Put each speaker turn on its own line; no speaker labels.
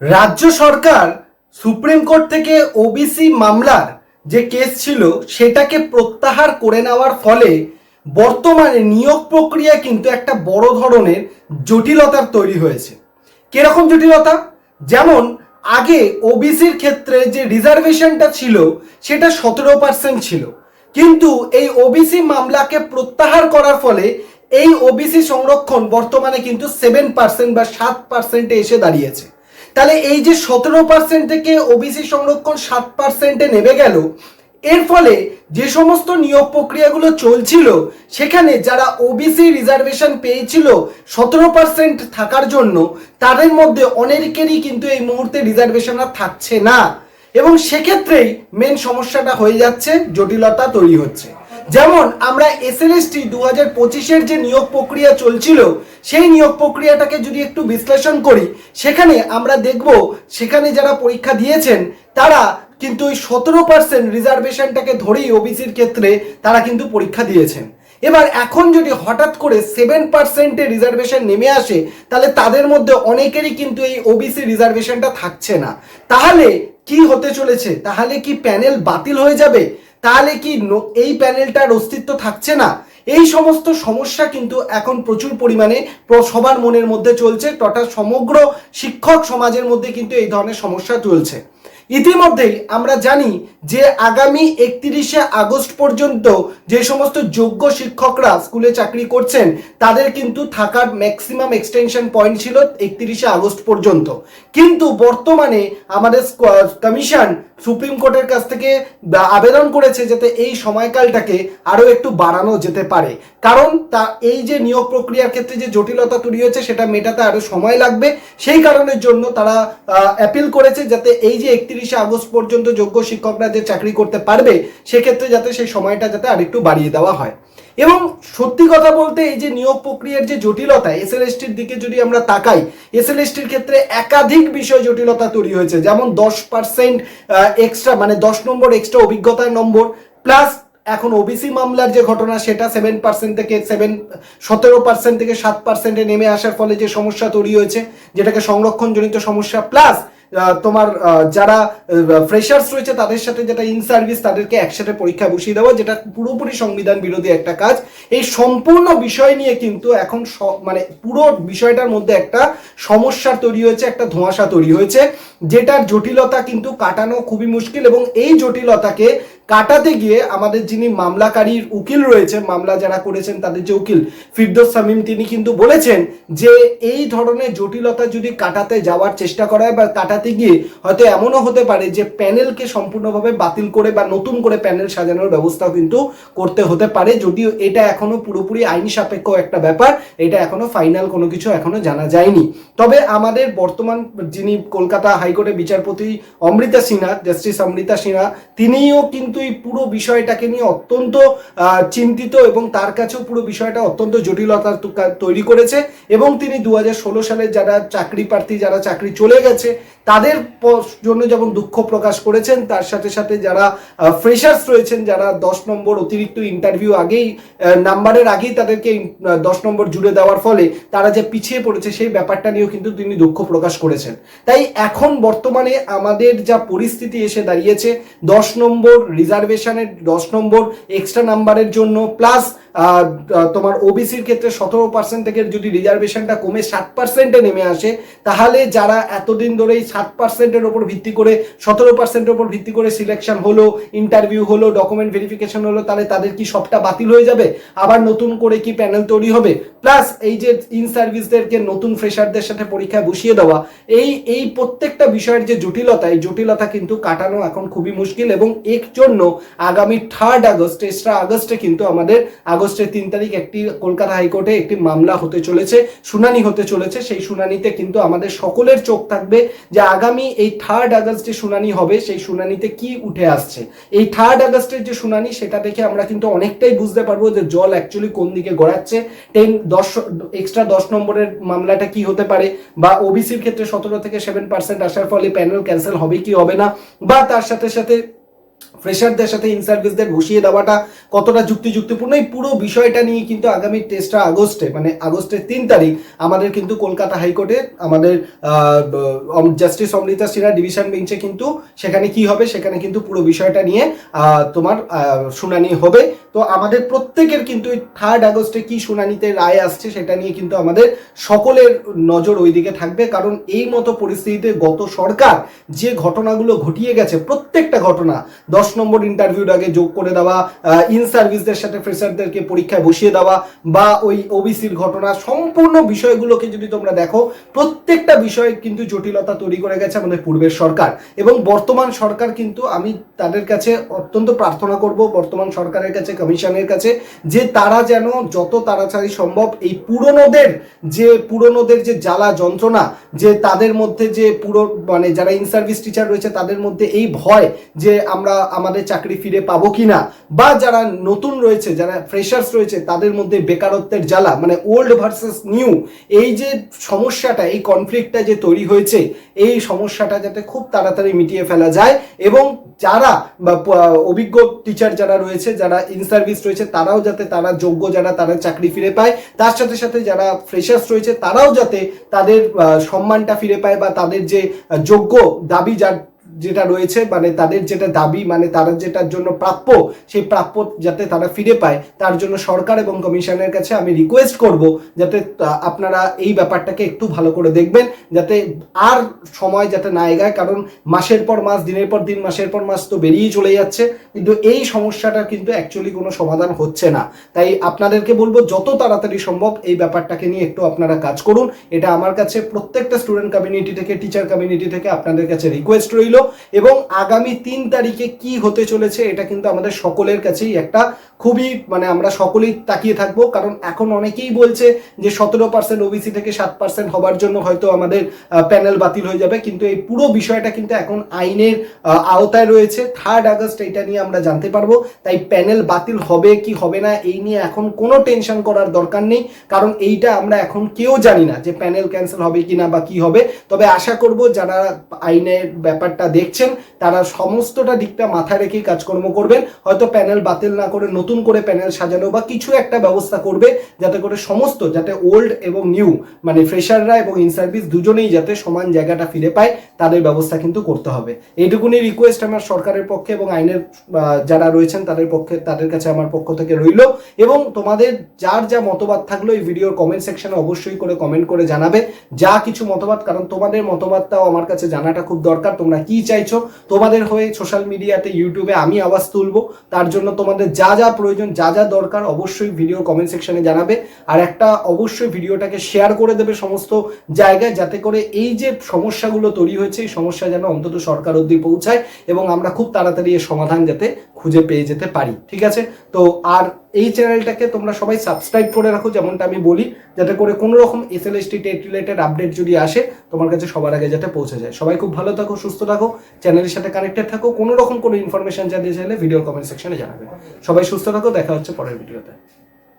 রাজ্য সরকার supreme court থেকে OBC মামলার যে কেস ছিল সেটাকে প্রত্যাহার করে নেওয়ার ফলে বর্তমানে নিয়োগ প্রক্রিয়া কিন্তু একটা বড় ধরনের জটিলতার তৈরি হয়েছে। কিরকম জটিলতা? যেমন আগে ওবিসির ক্ষেত্রে যে রিজার্ভেশনটা ছিল সেটা 17% ছিল, কিন্তু এই ওবিসি মামলাকে প্রত্যাহার করার ফলে এই ওবিসি সংরক্ষণ বর্তমানে কিন্তু 7% বা 7%-এ এসে দাঁড়িয়েছে। তাহলে এই যে 17% থেকে ওবিসি সংরক্ষণ 7%-এ নেমে গেল, এর ফলে যে সমস্ত নিয়োগ প্রক্রিয়াগুলো চলছিল সেখানে যারা ওবিসি রিজার্ভেশন পেয়েছিল 17% থাকার জন্য, তাদের মধ্যে অনেকেরই কিন্তু এই মুহূর্তে রিজার্ভেশন আর থাকছে না, এবং সেক্ষেত্রেই মেন সমস্যাটা হয়ে যাচ্ছে, জটিলতা তৈরি হচ্ছে। যেমন আমরা এসএলএসটি 2025-এর যে নিয়োগ প্রক্রিয়া চলছিল সেই নিয়োগ প্রক্রিয়াটাকে যদি একটু বিশ্লেষণ করি, সেখানে আমরা দেখব সেখানে যারা পরীক্ষা দিয়েছেন তারা কিন্তু ওই 17% রিজার্ভেশনটাকে ধরেই ওবিসির ক্ষেত্রে তারা কিন্তু পরীক্ষা দিয়েছেন। এবার এখন যদি হঠাৎ করে 7%-এ রিজার্ভেশন নেমে আসে, তাহলে তাদের মধ্যে অনেকেরই কিন্তু এই ওবিসি রিজার্ভেশনটা থাকছে না। তাহলে কি হতে চলেছে? তাহলে কি প্যানেল বাতিল হয়ে যাবে? তাহলে কি এই প্যানেলটার অস্তিত্ব থাকছে না? এই সমস্ত সমস্যা কিন্তু এখন প্রচুর পরিমাণে সবার মনের মধ্যে চলছে, তথা সমগ্র শিক্ষক সমাজের মধ্যে কিন্তু এই ধরনের সমস্যা চলছে। ইতিমধ্যেই আমরা জানি যে আগামী 31শে আগস্ট পর্যন্ত যে সমস্ত যোগ্য শিক্ষকরা স্কুলে চাকরি করছেন তাদের কিন্তু থাকার ম্যাক্সিমাম এক্সটেনশন পয়েন্ট ছিল 31শে আগস্ট পর্যন্ত, কিন্তু বর্তমানে আমাদের কমিশন সুপ্রিম কোর্টের কাছ থেকে আবেদন করেছে যাতে এই সময়কালটাকে আরও একটু বাড়ানো যেতে পারে, কারণ এই যে নিয়োগ প্রক্রিয়ার ক্ষেত্রে যে জটিলতা তৈরি হয়েছে সেটা মেটাতে আরও সময় লাগবে। সেই কারণের জন্য তারা অ্যাপিল করেছে যাতে এই যে 31শে আগস্ট পর্যন্ত যোগ্য শিক্ষকরা যে চাকরি করতে পারবে সেক্ষেত্রে যাতে সেই সময়টা যাতে আরেকটু বাড়িয়ে দেওয়া হয়। এবং সত্যি কথা বলতে এই যে নিয়োগ প্রক্রিয়ার যে জটিলতা, এসএলএসটির দিকে যদি আমরা তাকাই, এসএলএসটির ক্ষেত্রে একাধিক বিষয় জটিলতা তৈরি হয়েছে। যেমন 10% এক্সট্রা, মানে 10 নম্বর এক্সট্রা অভিজ্ঞতার নম্বর, প্লাস এখন ওবিসি মামলার যে ঘটনা সেটা 7% থেকে 17% থেকে 7%-এ নেমে আসার ফলে যে সমস্যা তৈরি হয়েছে, যেটাকে সংরক্ষণজনিত সমস্যা, প্লাস তোমার যারা ফ্রেশার্স রয়েছে তাদের সাথে যেটা ইন সার্ভিস তাদেরকে একসাথে পরীক্ষা বসিয়ে দেওয়া, যেটা পুরোপুরি সংবিধান বিরোধী একটা কাজ। এই সম্পূর্ণ বিষয় নিয়ে কিন্তু এখন মানে পুরো বিষয়টার মধ্যে একটা সমস্যা তৈরি হয়েছে, একটা ধোঁয়াশা তৈরি হয়েছে, যেটার জটিলতা কিন্তু কাটানো খুবই মুশকিল। এবং এই জটিলতাকে কাটাতে গিয়ে আমাদের যিনি মামলাকারীর উকিল রয়েছে, মামলা যারা করেছেন তাদের যে উকিল ফিরদৌস শামীম, তিনি কিন্তু বলেছেন যে এই ধরনের জটিলতা যদি কাটাতে যাওয়ার চেষ্টা করা হয় বা কাটাতে গিয়ে হয়তো এমনও হতে পারে যে প্যানেলকে সম্পূর্ণভাবে বাতিল করে বা নতুন করে প্যানেল সাজানোর ব্যবস্থাও কিন্তু করতে হতে পারে, যদিও এটা এখনো পুরোপুরি আইনি সাপেক্ষ একটা ব্যাপার, এটা এখনো ফাইনাল কোনো কিছু এখনো জানা যায়নি। তবে আমাদের বর্তমান যিনি কলকাতা হাইকোর্টের বিচারপতি অমৃতা সিনহা, জাস্টিস অমৃতা সিনহা, তিনিও কিন্তু এই পুরো বিষয়টাকে নিয়ে অত্যন্ত চিন্তিত এবং তার কাছেও পুরো বিষয়টা অত্যন্ত জটিলতা তৈরি করেছে। এবং তিনি 2016 সালে যারা চাকরি প্রার্থী, যারা চাকরি চলে গেছে তাদের জন্য যেমন দুঃখ প্রকাশ করেছেন, তার সাথে সাথে যারা ফ্রেশার্স রয়েছেন, যারা 10 নম্বর অতিরিক্ত ইন্টারভিউ আগেই নাম্বারের আগেই তাদেরকে 10 নম্বর জুড়ে দেওয়ার ফলে তারা যে পিছিয়ে পড়েছে সেই ব্যাপারটা নিয়েও কিন্তু তিনি দুঃখ প্রকাশ করেছেন। তাই এখন বর্তমানে আমাদের যা পরিস্থিতি এসে দাঁড়িয়েছে, 10 নম্বর রিজার্ভেশনের 10 নম্বর এক্সট্রা নাম্বারের জন্য, প্লাস তোমার ওবিসির ক্ষেত্রে 17% থেকে যদি রিজার্ভেশনটা কমে 7%-এ নেমে আসে, তাহলে যারা এতদিন ধরেই 7%-এর ওপর ভিত্তি করে 17%-এর ওপর ভিত্তি করে সিলেকশন হলো, ইন্টারভিউ হলো, ডকুমেন্ট ভেরিফিকেশন হলো, তাহলে তাদের কি সবটা বাতিল হয়ে যাবে? আবার নতুন করে কি প্যানেল তৈরি হবে? প্লাস এই যে ইন সার্ভিসদেরকে নতুন ফ্রেশারদের সাথে পরীক্ষায় বসিয়ে দেওয়া, এই প্রত্যেকটা বিষয়ের যে জটিলতা, এই জটিলতা কিন্তু কাটানো এখন খুবই মুশকিল। এবং এর জন্য আগামী 3 আগস্ট, 3 আগস্টে কিন্তু আমাদের আগস্টের 3 তারিখ একটি কলকাতা হাইকোর্টে একটি মামলা হতে চলেছে, শুনানি হতে চলেছে। সেই শুনানিতে কিন্তু আমাদের সকলের চোখ থাকবে যে আগামী এই 3 আগস্ট যে শুনানি হবে সেই শুনানিতে কি উঠে আসছে। এই 3 আগস্টের যে শুনানি সেটা দেখে আমরা কিন্তু অনেকটাই বুঝতে পারবো যে জল অ্যাকচুয়ালি কোন দিকে গড়াচ্ছে। 10 এক্সট্রা 10 নম্বরের মামলাটা কি হতে পারে, বা ওবিসির ক্ষেত্রে 17 থেকে 7% আসার ফলে প্যানেল ক্যান্সেল হবে কি হবে না, বা তার সাথে সাথে ফ্রেশারদের সাথে ইন সার্ভিসদের বসিয়ে দেওয়াটা কতটা যুক্তিপূর্ণ, এই পুরো বিষয়টা নিয়ে কিন্তু আগামী 3 আগস্টে মানে আগস্টের 3 তারিখ আমাদের কিন্তু কলকাতা হাইকোর্টে আমাদের জাস্টিস অমৃতা সিনহা ডিভিশন বেঞ্চে কিন্তু সেখানে কি হবে, সেখানে কিন্তু পুরো বিষয়টা নিয়ে তোমার শুনানি হবে। তো আমাদের প্রত্যেকের কিন্তু 3 আগস্টে কি শুনানিতে রায় আসছে সেটা নিয়ে কিন্তু আমাদের সকলের নজর ওইদিকে থাকবে, কারণ এই মতো পরিস্থিতিতে গত সরকার যে ঘটনাগুলো ঘটিয়ে গেছে, প্রত্যেকটা ঘটনা 10 নম্বর ইন্টারভিউর আগে যোগ করে দেওয়া, ইন সার্ভিসদের সাথে ফ্রেশারদেরকে পরীক্ষায় বসিয়ে দেওয়া, বা ওই ওবিসির ঘটনা, সম্পূর্ণ বিষয়গুলোকে যদি তোমরা দেখো প্রত্যেকটা বিষয়ে কিন্তু জটিলতা তৈরি করে গেছে আমাদের পূর্বের সরকার। এবং বর্তমান সরকার কিন্তু আমি তাদের কাছে অত্যন্ত প্রার্থনা করব, বর্তমান সরকারের কাছে, কমিশনের কাছে, যে তারা যেন যত তাড়াতাড়ি সম্ভব এই পুরনোদের যে জ্বালা যন্ত্রণা, যে তাদের মধ্যে যে মানে যারা ইন সার্ভিস টিচার রয়েছে তাদের মধ্যে এই ভয় যে আমরা আমাদের চাকরি ফিরে পাবো কিনা, বা যারা নতুন রয়েছে, যারা ফ্রেশার্স রয়েছে তাদের মধ্যে বেকারত্বের জ্বালা, মানে ওল্ড ভার্সেস নিউ, এই যে সমস্যাটা, এই কনফ্লিক্টটা যে তৈরি হয়েছে, এই সমস্যাটা যাতে খুব তাড়াতাড়ি মিটিয়ে ফেলা যায়, এবং যারা অভিজ্ঞ টিচার যারা রয়েছে, যারা ইন সার্ভিস রয়েছে, তারাও যাতে তারা যোগ্য, যারা তারা চাকরি ফিরে পায়, তার সাথে সাথে যারা ফ্রেশার্স রয়েছে তারাও যাতে তাদের সম্মানটা ফিরে পায়, বা তাদের যে যোগ্য দাবি যেটা রয়েছে, মানে তাদের যেটা দাবি, মানে তারা যেটার জন্য প্রাপ্য, সেই প্রাপ্য যাতে তারা ফিরে পায়, তার জন্য সরকার এবং কমিশনের কাছে আমি রিকোয়েস্ট করব যাতে আপনারা এই ব্যাপারটাকে একটু ভালো করে দেখবেন, যাতে আর সময় যাতে না এগায়, কারণ মাসের পর মাস, দিনের পর দিন, মাসের পর মাস তো বেরিয়েই চলে যাচ্ছে, কিন্তু এই সমস্যাটা কিন্তু অ্যাকচুয়ালি কোনো সমাধান হচ্ছে না। তাই আপনাদেরকে বলবো যত তাড়াতাড়ি সম্ভব এই ব্যাপারটাকে নিয়ে একটু আপনারা কাজ করুন। এটা আমার কাছে প্রত্যেকটা স্টুডেন্ট কমিউনিটি থেকে, টিচার কমিউনিটি থেকে আপনাদের কাছে রিকোয়েস্ট রইল। এবং আগামী 3 তারিখে কি হতে চলেছে এটা কিন্তু আমাদের সকলের কাছেই একটা খুবই, মানে আমরা সকলেই তাকিয়ে থাকবো, কারণ এখন অনেকেই বলছে যে 17% ওবিসি থেকে 7% হবার জন্য হয়তো আমাদের প্যানেল বাতিল হয়ে যাবে, কিন্তু এই পুরো বিষয়টা কিন্তু এখন আইনের আওতায় রয়েছে। 3 আগস্ট এটা নিয়ে আমরা জানতে পারবো। তাই প্যানেল বাতিল হবে কি হবে না এই নিয়ে এখন কোনো টেনশন করার দরকার নেই, কারণ এইটা আমরা এখন কেউ জানি না যে প্যানেল ক্যান্সেল হবে কিনা বা কি হবে। তবে আশা করব যারা আইনের ব্যাপারটা দেখছেন তারা সমস্তটা দিকটা মাথায় রেখেই কাজকর্ম করবেন, হয়তো প্যানেল বাতিল না করে নতুন করে প্যানেল সাজানো বা কিছু একটা ব্যবস্থা করবে, যাতে করে সমস্ত, যাতে ওল্ড এবং নিউ, মানে ফ্রেশাররা এবং ইন সার্ভিস দুজনেই যাতে সমান জায়গাটা ফিরে পায়, তাদের ব্যবস্থা কিন্তু করতে হবে। এইটুকুনি রিকোয়েস্ট আমার সরকারের পক্ষে এবং আইনের যারা রয়েছেন তাদের পক্ষে, তাদের কাছে আমার পক্ষ থেকে রইল। এবং তোমাদের যার যা মতবাদ থাকলো এই ভিডিওর কমেন্ট সেকশনে অবশ্যই করে কমেন্ট করে জানাবে যা কিছু মতবাদ, কারণ তোমাদের মতবাদটাও আমার কাছে জানাটা খুব দরকার। তোমরা কি চাইছো, তোমাদের হয়ে সোশ্যাল মিডিয়াতে, ইউটিউবে আমি আওয়াজ তুলবো, তার জন্য তোমাদের যা যা প্রয়োজন, যা যা দরকার অবশ্যই ভিডিও কমেন্ট সেকশনে জানাবে। আর একটা অবশ্যই ভিডিওটাকে শেয়ার করে দেবে সমস্ত জায়গায়, যাতে করে এই যে সমস্যাগুলো তৈরি হয়েছে এই সমস্যা যেন অন্তত সরকার অবধি পৌঁছায় এবং আমরা খুব তাড়াতাড়ি এর সমাধান যাতে খুঁজে পেয়ে যেতে পারি। ঠিক আছে? তো আর এই চ্যানেলটাকে তোমরা সবাই সাবস্ক্রাইব করে রাখো, যেমনটা আমি বলি, যাতে করে কোনো রকম এসএলএসটি টেট রিলেটেড আপডেট যদি আসে তোমার কাছে সবার আগে যাতে পৌঁছে যায়। সবাই খুব ভালো থাকো, সুস্থ থাকো, চ্যানেলের সাথে কানেক্টেড থাকো। কোনো রকম কোনো ইনফরমেশন জানতে চাইলে ভিডিওর কমেন্ট সেকশনে জানাবে। সবাই সুস্থ থাকো, দেখা হচ্ছে পরের ভিডিওতে।